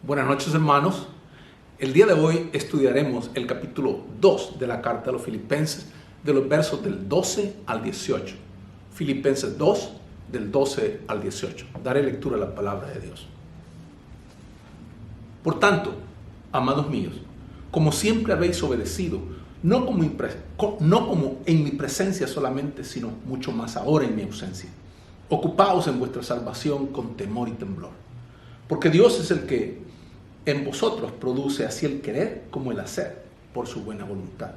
Buenas noches, hermanos. El día de hoy estudiaremos el capítulo 2 de la carta a los Filipenses, de los versos del 12 al 18. Filipenses 2, del 12 al 18. Daré lectura a la palabra de Dios. Por tanto, amados míos, como siempre habéis obedecido, no como en mi presencia solamente, sino mucho más ahora en mi ausencia, ocupaos en vuestra salvación con temor y temblor. Porque Dios es el que en vosotros produce así el querer como el hacer por su buena voluntad.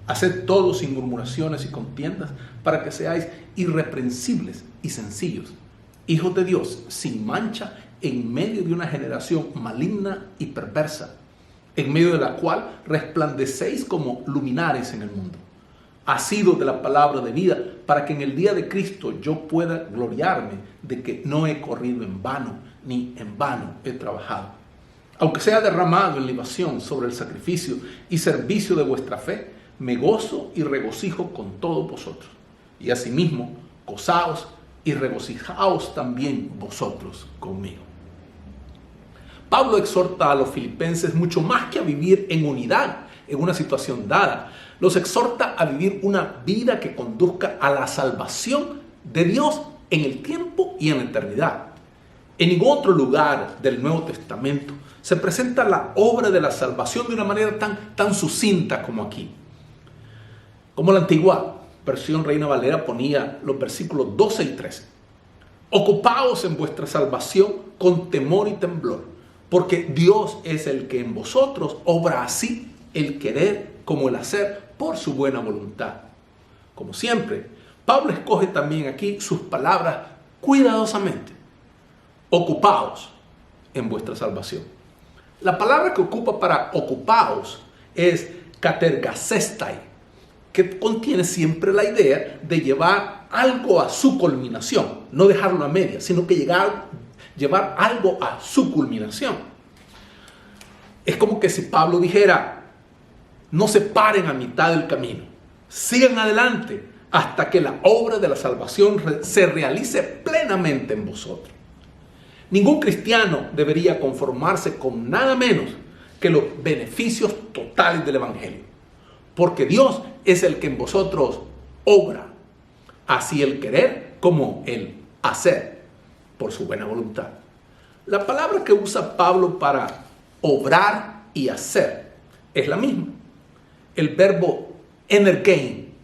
Haced todo sin murmuraciones y contiendas, para que seáis irreprensibles y sencillos, hijos de Dios sin mancha en medio de una generación maligna y perversa, en medio de la cual resplandecéis como luminares en el mundo, asidos de la palabra de vida, para que en el día de Cristo yo pueda gloriarme de que no he corrido en vano, ni en vano he trabajado. Aunque sea derramado en libación sobre el sacrificio y servicio de vuestra fe, me gozo y regocijo con todos vosotros. Y asimismo, gozaos y regocijaos también vosotros conmigo. Pablo exhorta a los filipenses mucho más que a vivir en unidad en una situación dada. Los exhorta a vivir una vida que conduzca a la salvación de Dios en el tiempo y en la eternidad. En ningún otro lugar del Nuevo Testamento se presenta la obra de la salvación de una manera tan sucinta como aquí. Como la antigua versión Reina Valera ponía los versículos 12 y 13. Ocupaos en vuestra salvación con temor y temblor, porque Dios es el que en vosotros obra así el querer como el hacer por su buena voluntad. Como siempre, Pablo escoge también aquí sus palabras cuidadosamente. Ocupaos en vuestra salvación. La palabra que ocupa para ocupaos es katergasestai, que contiene siempre la idea de llevar algo a su culminación, no dejarlo a media, sino que llevar algo a su culminación. Es como que si Pablo dijera, no se paren a mitad del camino, sigan adelante hasta que la obra de la salvación se realice plenamente en vosotros. Ningún cristiano debería conformarse con nada menos que los beneficios totales del Evangelio, porque Dios es el que en vosotros obra, así el querer como el hacer, por su buena voluntad. La palabra que usa Pablo para obrar y hacer es la misma, el verbo energein.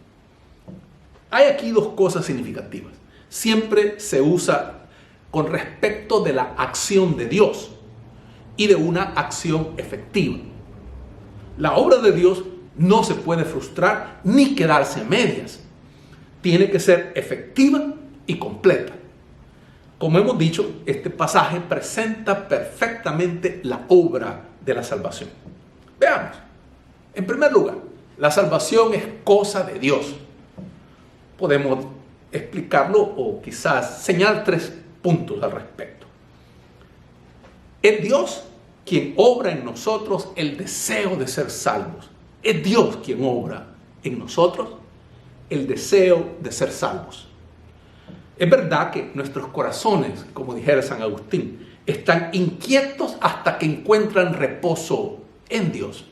Hay aquí dos cosas significativas. Siempre se usa con respecto de la acción de Dios y de una acción efectiva. La obra de Dios no se puede frustrar ni quedarse a medias. Tiene que ser efectiva y completa. Como hemos dicho, este pasaje presenta perfectamente la obra de la salvación. Veamos. En primer lugar, la salvación es cosa de Dios. Podemos explicarlo o quizás señalar tres puntos al respecto. Es Dios quien obra en nosotros el deseo de ser salvos. Es Dios quien obra en nosotros el deseo de ser salvos. Es verdad que nuestros corazones, como dijera San Agustín, están inquietos hasta que encuentran reposo en Dios.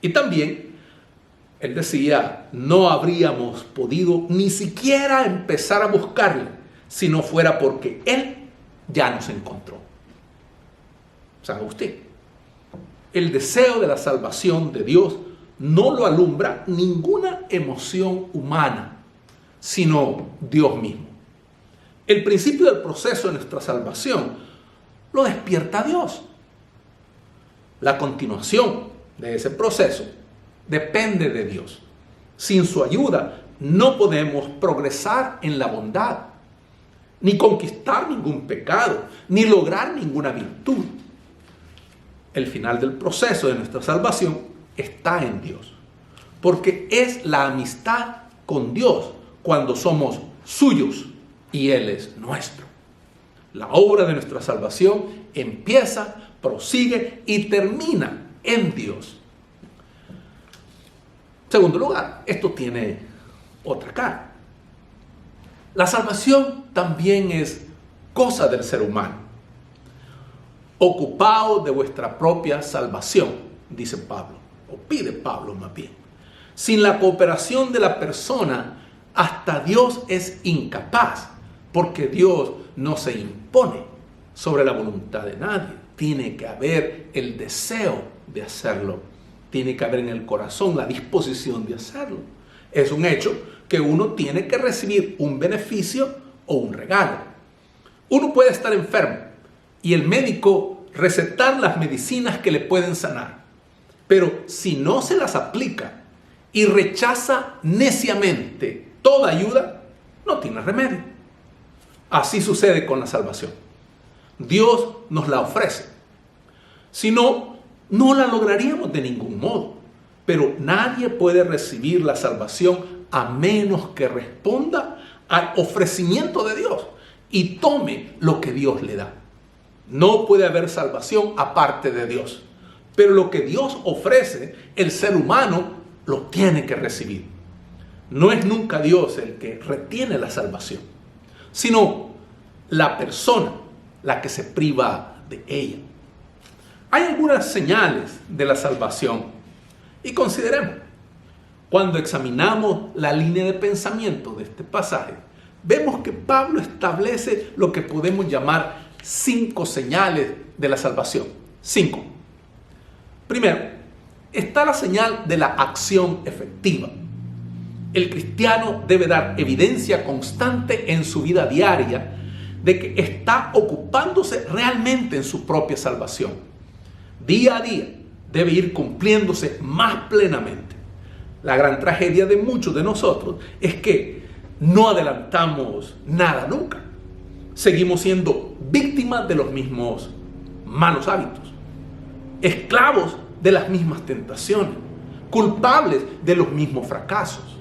Y también, él decía, no habríamos podido ni siquiera empezar a buscarle si no fuera porque Él ya nos encontró. San Agustín. El deseo de la salvación de Dios no lo alumbra ninguna emoción humana, sino Dios mismo. El principio del proceso de nuestra salvación lo despierta Dios. La continuación de ese proceso depende de Dios. Sin su ayuda no podemos progresar en la bondad, ni conquistar ningún pecado, ni lograr ninguna virtud. El final del proceso de nuestra salvación está en Dios, porque es la amistad con Dios cuando somos suyos y Él es nuestro. La obra de nuestra salvación empieza, prosigue y termina en Dios. En segundo lugar, esto tiene otra cara. La salvación también es cosa del ser humano. Ocupaos de vuestra propia salvación, dice Pablo, o pide Pablo más bien. Sin la cooperación de la persona, hasta Dios es incapaz, porque Dios no se impone sobre la voluntad de nadie. Tiene que haber el deseo de hacerlo. Tiene que haber en el corazón la disposición de hacerlo. Es un hecho que uno tiene que recibir un beneficio o un regalo. Uno puede estar enfermo y el médico recetar las medicinas que le pueden sanar. Pero si no se las aplica y rechaza neciamente toda ayuda, no tiene remedio. Así sucede con la salvación. Dios nos la ofrece. Si no, no la lograríamos de ningún modo. Pero nadie puede recibir la salvación a menos que responda al ofrecimiento de Dios y tome lo que Dios le da. No puede haber salvación aparte de Dios. Pero lo que Dios ofrece, el ser humano lo tiene que recibir. No es nunca Dios el que retiene la salvación, sino la persona la que se priva de ella. Hay algunas señales de la salvación y consideremos. Cuando examinamos la línea de pensamiento de este pasaje, vemos que Pablo establece lo que podemos llamar 5 señales de la salvación. 5. Primero, está la señal de la acción efectiva. El cristiano debe dar evidencia constante en su vida diaria de que está ocupándose realmente en su propia salvación. Día a día debe ir cumpliéndose más plenamente. La gran tragedia de muchos de nosotros es que no adelantamos nada nunca. Seguimos siendo víctimas de los mismos malos hábitos, esclavos de las mismas tentaciones, culpables de los mismos fracasos.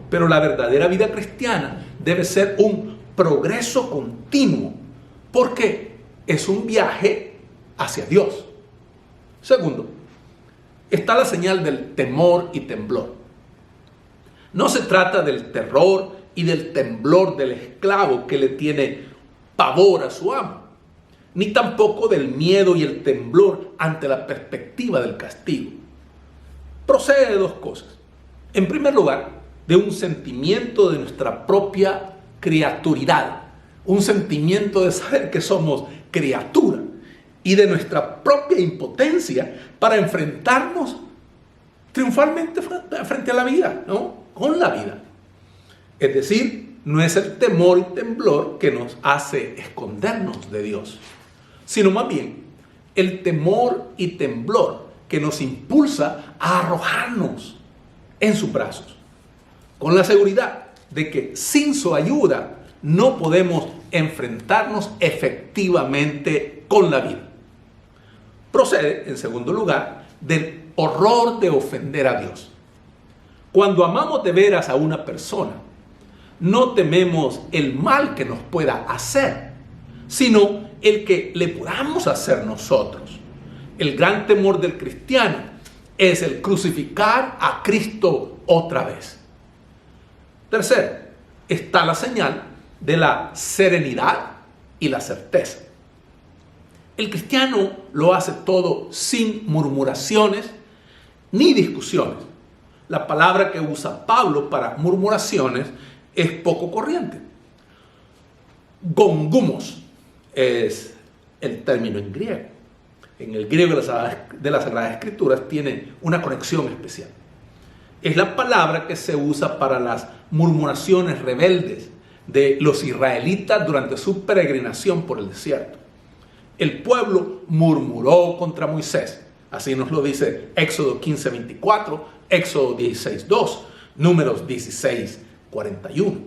Pero la verdadera vida cristiana debe ser un progreso continuo, porque es un viaje hacia Dios. Segundo, está la señal del temor y temblor. No se trata del terror y del temblor del esclavo que le tiene pavor a su amo, ni tampoco del miedo y el temblor ante la perspectiva del castigo. Procede de 2 cosas. En primer lugar, de un sentimiento de nuestra propia criaturidad, un sentimiento de saber que somos criatura y de nuestra propia impotencia para enfrentarnos triunfalmente frente a la vida, ¿no? Con la vida. Es decir, no es el temor y temblor que nos hace escondernos de Dios, sino más bien el temor y temblor que nos impulsa a arrojarnos en sus brazos, con la seguridad de que sin su ayuda no podemos enfrentarnos efectivamente con la vida. Procede, en segundo lugar, del horror de ofender a Dios. Cuando amamos de veras a una persona, no tememos el mal que nos pueda hacer, sino el que le podamos hacer nosotros. El gran temor del cristiano es el crucificar a Cristo otra vez. Tercero, está la señal de la serenidad y la certeza. El cristiano lo hace todo sin murmuraciones ni discusiones. La palabra que usa Pablo para murmuraciones es poco corriente. Gongumos es el término en griego. En el griego de las Sagradas Escrituras tiene una conexión especial. Es la palabra que se usa para las murmuraciones rebeldes de los israelitas durante su peregrinación por el desierto. El pueblo murmuró contra Moisés. Así nos lo dice Éxodo 15:24, Éxodo 16:2, Números 16:41.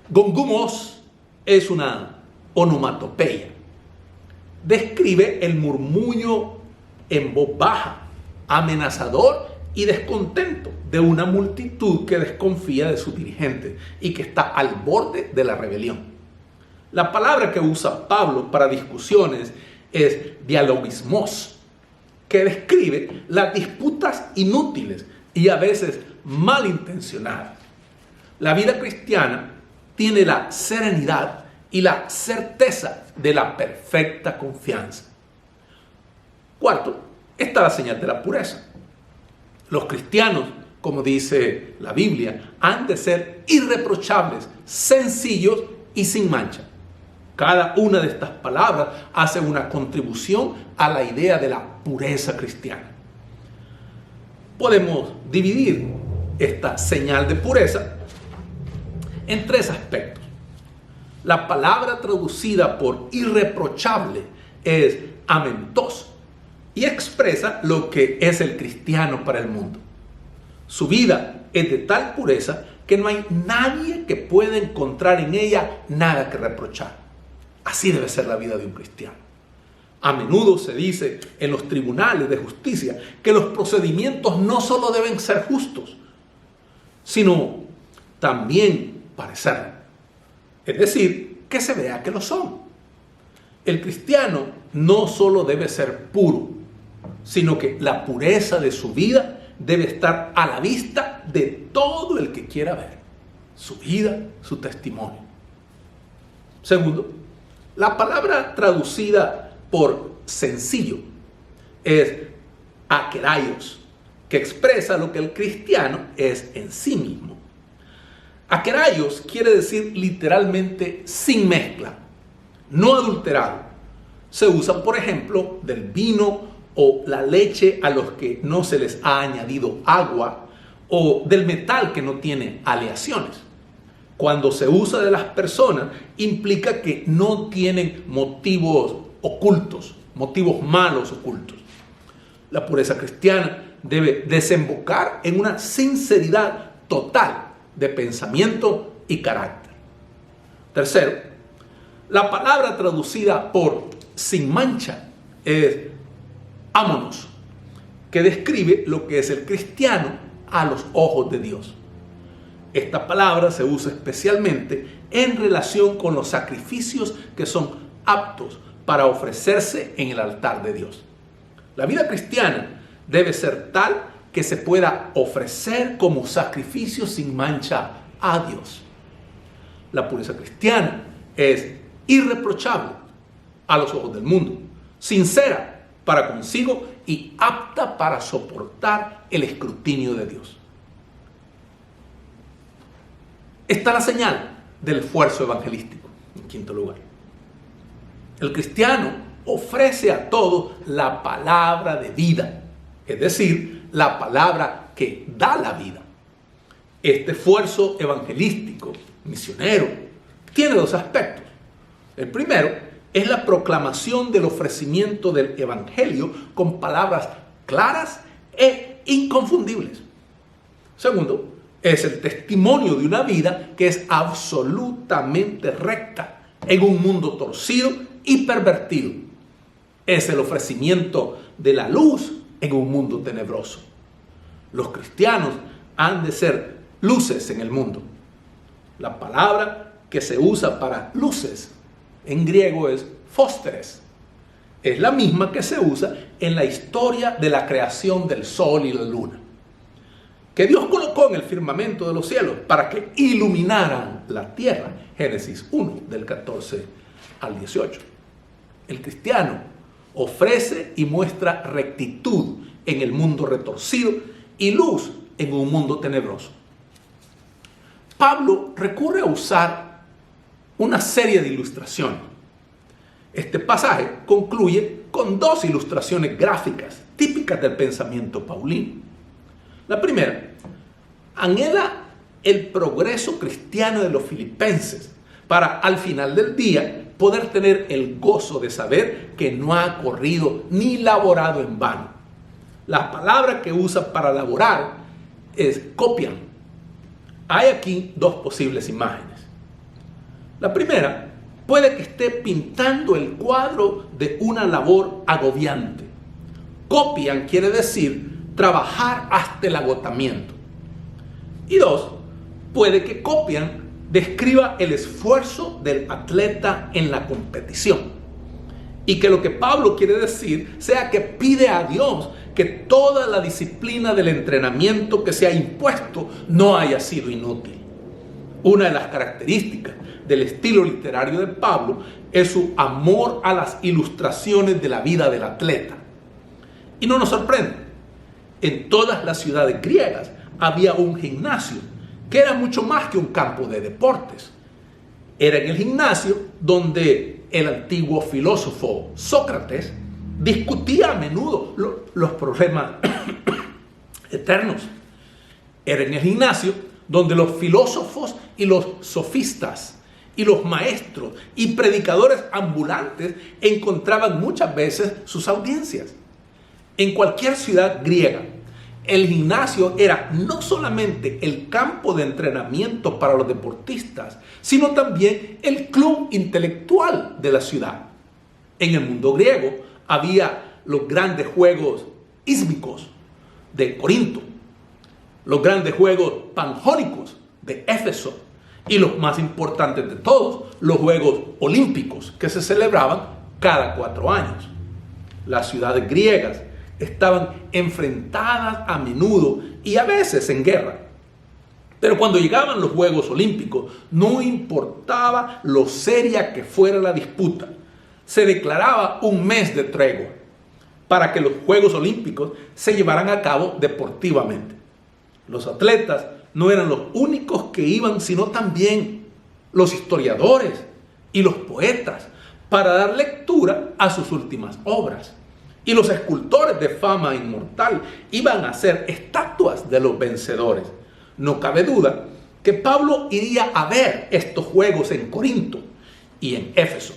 Gongumos es una onomatopeya. Describe el murmullo en voz baja, amenazador y descontento de una multitud que desconfía de su dirigente y que está al borde de la rebelión. La palabra que usa Pablo para discusiones es dialogismos, que describe las disputas inútiles y a veces malintencionadas. La vida cristiana tiene la serenidad y la certeza de la perfecta confianza. Cuarto, está la señal de la pureza. Los cristianos, como dice la Biblia, han de ser irreprochables, sencillos y sin mancha. Cada una de estas palabras hace una contribución a la idea de la pureza cristiana. Podemos dividir esta señal de pureza en tres aspectos. La palabra traducida por irreprochable es amentos y expresa lo que es el cristiano para el mundo. Su vida es de tal pureza que no hay nadie que pueda encontrar en ella nada que reprochar. Así debe ser la vida de un cristiano. A menudo se dice en los tribunales de justicia que los procedimientos no solo deben ser justos, sino también parecerlo. Es decir, que se vea que lo son. El cristiano no solo debe ser puro, sino que la pureza de su vida debe estar a la vista de todo el que quiera ver su vida, su testimonio. Segundo, la palabra traducida por sencillo es akeraios, que expresa lo que el cristiano es en sí mismo. Akeraios quiere decir literalmente sin mezcla, no adulterado. Se usa, por ejemplo, del vino o la leche a los que no se les ha añadido agua, o del metal que no tiene aleaciones. Cuando se usa de las personas, implica que no tienen motivos ocultos, motivos malos ocultos. La pureza cristiana debe desembocar en una sinceridad total de pensamiento y carácter. Tercero, la palabra traducida por sin mancha es ámonos, que describe lo que es el cristiano a los ojos de Dios. Esta palabra se usa especialmente en relación con los sacrificios que son aptos para ofrecerse en el altar de Dios. La vida cristiana debe ser tal que se pueda ofrecer como sacrificio sin mancha a Dios. La pureza cristiana es irreprochable a los ojos del mundo, sincera para consigo y apta para soportar el escrutinio de Dios. Está la señal del esfuerzo evangelístico, en quinto lugar. El cristiano ofrece a todos la palabra de vida, es decir, la palabra que da la vida. Este esfuerzo evangelístico, misionero, tiene dos aspectos. El primero es la proclamación del ofrecimiento del evangelio con palabras claras e inconfundibles. Segundo, es el testimonio de una vida que es absolutamente recta en un mundo torcido y pervertido. Es el ofrecimiento de la luz en un mundo tenebroso. Los cristianos han de ser luces en el mundo. La palabra que se usa para luces en griego es fósteres. Es la misma que se usa en la historia de la creación del sol y la luna, que Dios colocó en el firmamento de los cielos para que iluminaran la tierra. Génesis 1, del 14 al 18. El cristiano ofrece y muestra rectitud en el mundo retorcido y luz en un mundo tenebroso. Pablo recurre a usar una serie de ilustraciones. Este pasaje concluye con dos ilustraciones gráficas típicas del pensamiento paulino. La primera, anhela el progreso cristiano de los filipenses para al final del día poder tener el gozo de saber que no ha corrido ni laborado en vano. La palabra que usa para laborar es copian. Hay aquí dos posibles imágenes. La primera, puede que esté pintando el cuadro de una labor agobiante. Copian quiere decir trabajar hasta el agotamiento. Y dos, puede que copian describa el esfuerzo del atleta en la competición. Y que lo que Pablo quiere decir sea que pide a Dios que toda la disciplina del entrenamiento que se ha impuesto no haya sido inútil. Una de las características del estilo literario de Pablo es su amor a las ilustraciones de la vida del atleta. Y no nos sorprende, en todas las ciudades griegas había un gimnasio que era mucho más que un campo de deportes. Era en el gimnasio donde el antiguo filósofo Sócrates discutía a menudo los problemas eternos. Era en el gimnasio donde los filósofos y los sofistas y los maestros y predicadores ambulantes encontraban muchas veces sus audiencias. En cualquier ciudad griega, el gimnasio era no solamente el campo de entrenamiento para los deportistas, sino también el club intelectual de la ciudad. En el mundo griego había los grandes juegos ísmicos de Corinto, los grandes juegos panjónicos de Éfeso y los más importantes de todos, los Juegos Olímpicos que se celebraban cada 4 años. Las ciudades griegas estaban enfrentadas a menudo y a veces en guerra. Pero cuando llegaban los Juegos Olímpicos, no importaba lo seria que fuera la disputa, se declaraba un mes de tregua para que los Juegos Olímpicos se llevaran a cabo deportivamente. Los atletas no eran los únicos que iban, sino también los historiadores y los poetas para dar lectura a sus últimas obras. Y los escultores de fama inmortal iban a hacer estatuas de los vencedores. No cabe duda que Pablo iría a ver estos juegos en Corinto y en Éfeso,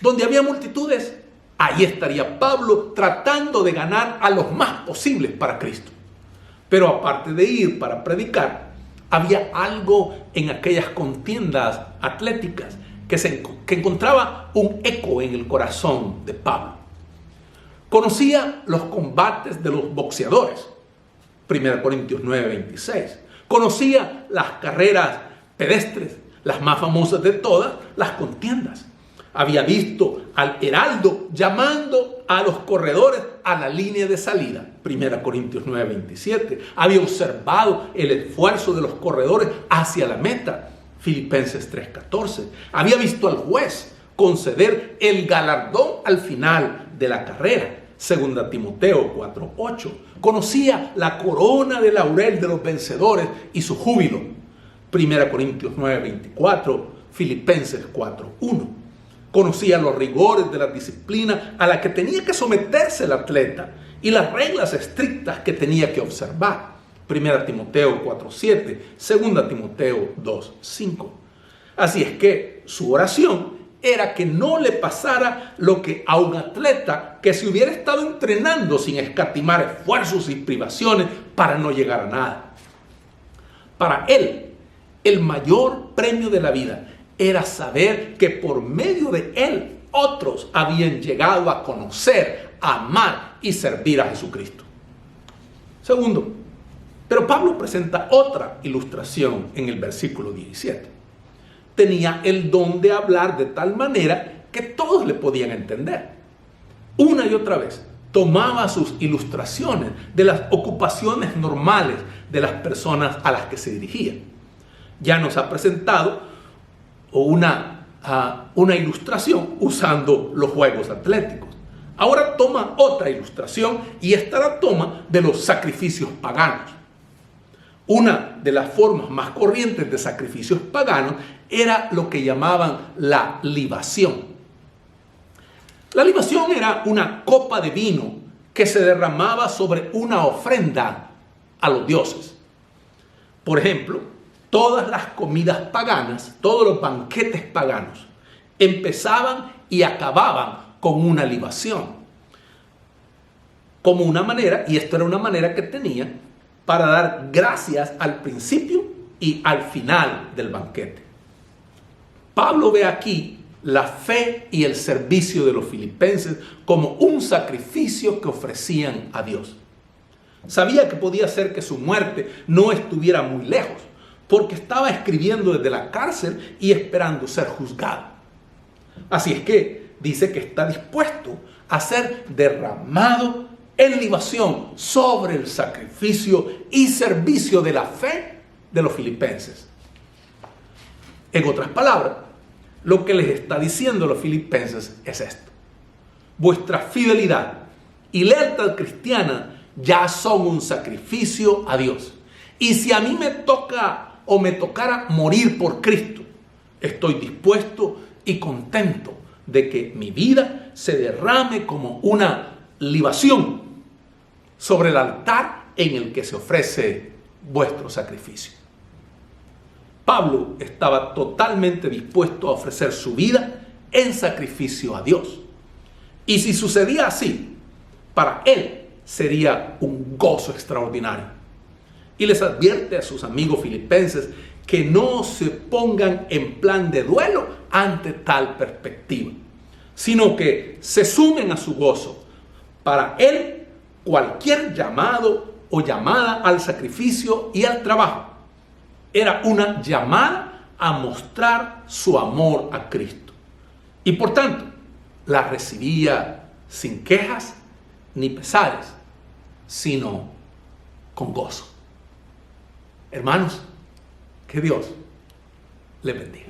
donde había multitudes. Ahí estaría Pablo tratando de ganar a los más posibles para Cristo. Pero aparte de ir para predicar, había algo en aquellas contiendas atléticas que encontraba un eco en el corazón de Pablo. Conocía los combates de los boxeadores, 1 Corintios 9:26. Conocía las carreras pedestres, las más famosas de todas, las contiendas. Había visto al heraldo llamando a los corredores a la línea de salida, 1 Corintios 9:27. Había observado el esfuerzo de los corredores hacia la meta, Filipenses 3:14. Había visto al juez conceder el galardón al final de la carrera, 2 Timoteo 4:8. Conocía la corona de laurel de los vencedores y su júbilo, 1 Corintios 9:24, Filipenses 4:1. Conocía los rigores de la disciplina a la que tenía que someterse el atleta y las reglas estrictas que tenía que observar, 1 Timoteo 4:7, 2 Timoteo 2:5. Así es que su oración era que no le pasara lo que a un atleta que se hubiera estado entrenando sin escatimar esfuerzos y privaciones para no llegar a nada. Para él, el mayor premio de la vida era saber que por medio de él otros habían llegado a conocer, a amar y servir a Jesucristo. Segundo, pero Pablo presenta otra ilustración en el versículo 17. Tenía el don de hablar de tal manera que todos le podían entender. Una y otra vez tomaba sus ilustraciones de las ocupaciones normales de las personas a las que se dirigía. Ya nos ha presentado una ilustración usando los juegos atléticos. Ahora toma otra ilustración y esta la toma de los sacrificios paganos. Una de las formas más corrientes de sacrificios paganos era lo que llamaban la libación. La libación era una copa de vino que se derramaba sobre una ofrenda a los dioses. Por ejemplo, todas las comidas paganas, todos los banquetes paganos, empezaban y acababan con una libación. Como una manera, y esto era una manera que tenía para dar gracias al principio y al final del banquete. Pablo ve aquí la fe y el servicio de los filipenses como un sacrificio que ofrecían a Dios. Sabía que podía ser que su muerte no estuviera muy lejos, porque estaba escribiendo desde la cárcel y esperando ser juzgado. Así es que dice que está dispuesto a ser derramado en libación sobre el sacrificio y servicio de la fe de los filipenses. En otras palabras, lo que les está diciendo a los filipenses es esto: vuestra fidelidad y lealtad cristiana ya son un sacrificio a Dios. Y si a mí me toca o me tocara morir por Cristo, estoy dispuesto y contento de que mi vida se derrame como una libación sobre el altar en el que se ofrece vuestro sacrificio. Pablo estaba totalmente dispuesto a ofrecer su vida en sacrificio a Dios. Y si sucedía así, para él sería un gozo extraordinario. Y les advierte a sus amigos filipenses que no se pongan en plan de duelo ante tal perspectiva, sino que se sumen a su gozo. Para él, cualquier llamado o llamada al sacrificio y al trabajo era una llamada a mostrar su amor a Cristo. Y por tanto, la recibía sin quejas ni pesares, sino con gozo. Hermanos, que Dios les bendiga.